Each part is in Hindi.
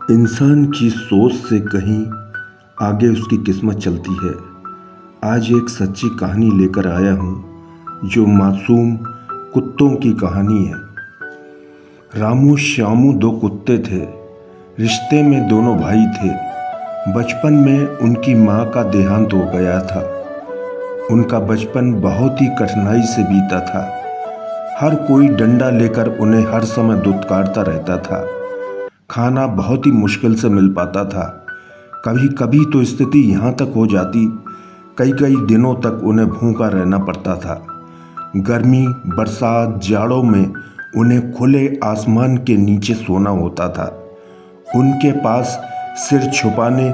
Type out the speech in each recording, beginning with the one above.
इंसान की सोच से कहीं आगे उसकी किस्मत चलती है। आज एक सच्ची कहानी लेकर आया हूँ जो मासूम कुत्तों की कहानी है। रामू श्यामू दो कुत्ते थे। रिश्ते में दोनों भाई थे। बचपन में उनकी माँ का देहांत हो गया था। उनका बचपन बहुत ही कठिनाई से बीता था। हर कोई डंडा लेकर उन्हें हर समय दुत्कारता रहता था। खाना बहुत ही मुश्किल से मिल पाता था। कभी कभी तो स्थिति यहाँ तक हो जाती, कई कई दिनों तक उन्हें भूखा रहना पड़ता था। गर्मी, बरसात, जाड़ों में उन्हें खुले आसमान के नीचे सोना होता था। उनके पास सिर छुपाने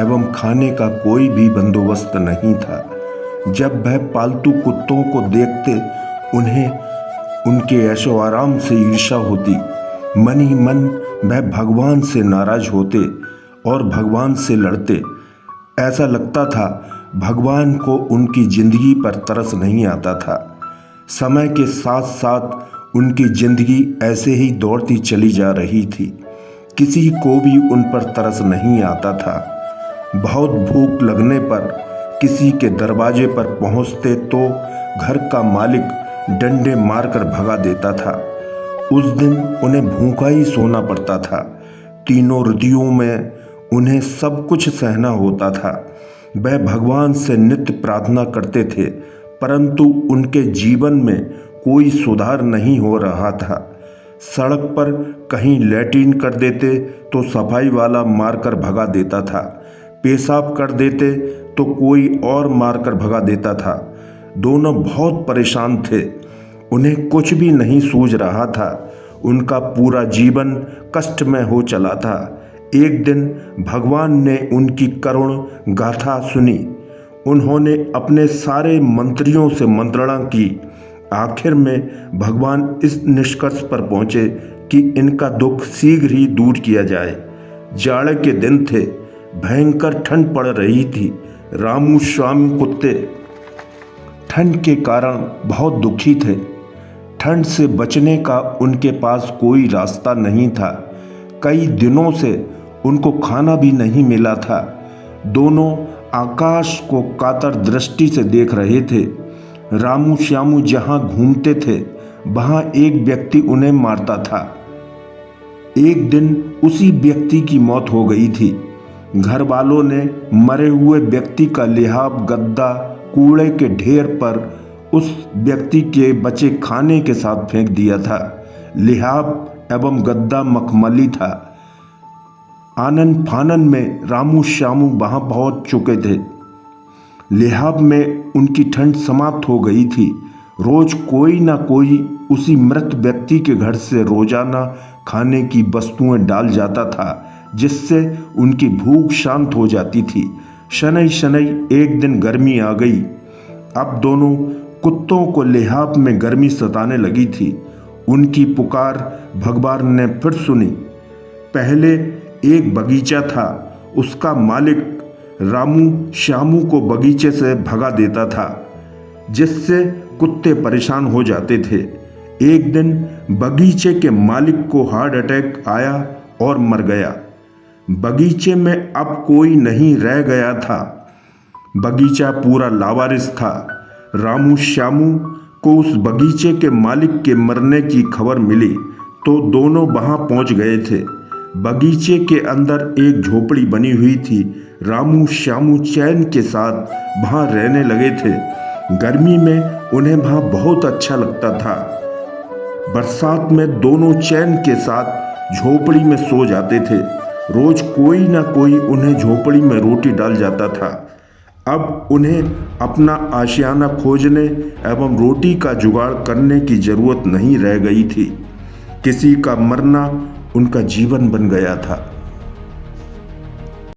एवं खाने का कोई भी बंदोबस्त नहीं था। जब वह पालतू कुत्तों को देखते, उन्हें उनके ऐशो आराम से ईर्ष्या होती। मन ही मन वह भगवान से नाराज होते और भगवान से लड़ते। ऐसा लगता था भगवान को उनकी जिंदगी पर तरस नहीं आता था। समय के साथ साथ उनकी जिंदगी ऐसे ही दौड़ती चली जा रही थी। किसी को भी उन पर तरस नहीं आता था। बहुत भूख लगने पर किसी के दरवाजे पर पहुंचते तो घर का मालिक डंडे मारकर भगा देता था। उस दिन उन्हें भूखा ही सोना पड़ता था। तीनों ऋतुओं में उन्हें सब कुछ सहना होता था। वह भगवान से नित्य प्रार्थना करते थे, परंतु उनके जीवन में कोई सुधार नहीं हो रहा था। सड़क पर कहीं लैट्रिन कर देते तो सफाई वाला मारकर भगा देता था। पेशाब कर देते तो कोई और मारकर भगा देता था। दोनों बहुत परेशान थे। उन्हें कुछ भी नहीं सूझ रहा था। उनका पूरा जीवन कष्ट में हो चला था। एक दिन भगवान ने उनकी करुण गाथा सुनी। उन्होंने अपने सारे मंत्रियों से मंत्रणा की। आखिर में भगवान इस निष्कर्ष पर पहुंचे कि इनका दुख शीघ्र ही दूर किया जाए। जाड़े के दिन थे। भयंकर ठंड पड़ रही थी। रामू श्यामू कुत्ते ठंड के कारण बहुत दुखी थे। ठंड से बचने का उनके पास कोई रास्ता नहीं था। कई दिनों से उनको खाना भी नहीं मिला था। दोनों आकाश को कातर दृष्टि से देख रहे थे। रामू श्यामू जहां घूमते थे, वहां एक व्यक्ति उन्हें मारता था। एक दिन उसी व्यक्ति की मौत हो गई थी। घर वालों ने मरे हुए व्यक्ति का लिहाफ गद्दा कूड़े के ढेर पर उस व्यक्ति के बचे खाने के साथ फेंक दिया था। लिहाफ एवं गद्दा मखमली था। आनन फानन में रामू श्यामू वहां पहुंच चुके थे। लिहाफ में उनकी ठंड समाप्त हो गई थी। रोज कोई ना कोई उसी मृत व्यक्ति के घर से रोजाना खाने की वस्तुएं डाल जाता था, जिससे उनकी भूख शांत हो जाती थी। शनै शनै एक दिन गर्मी आ गई। अब दोनों कुत्तों को लिहाफ में गर्मी सताने लगी थी। उनकी पुकार भगवान ने फिर सुनी। पहले एक बगीचा था। उसका मालिक रामू श्यामू को बगीचे से भगा देता था, जिससे कुत्ते परेशान हो जाते थे। एक दिन बगीचे के मालिक को हार्ट अटैक आया और मर गया। बगीचे में अब कोई नहीं रह गया था। बगीचा पूरा लावारिस था। रामू श्यामू को उस बगीचे के मालिक के मरने की खबर मिली तो दोनों वहां पहुंच गए थे। बगीचे के अंदर एक झोपड़ी बनी हुई थी। रामू श्यामू चैन के साथ वहां रहने लगे थे। गर्मी में उन्हें वहां बहुत अच्छा लगता था। बरसात में दोनों चैन के साथ झोपड़ी में सो जाते थे। रोज कोई ना कोई उन्हें झोपड़ी में रोटी डाल जाता था। अब उन्हें अपना आशियाना खोजने एवं रोटी का जुगाड़ करने की जरूरत नहीं रह गई थी। किसी का मरना उनका जीवन बन गया था।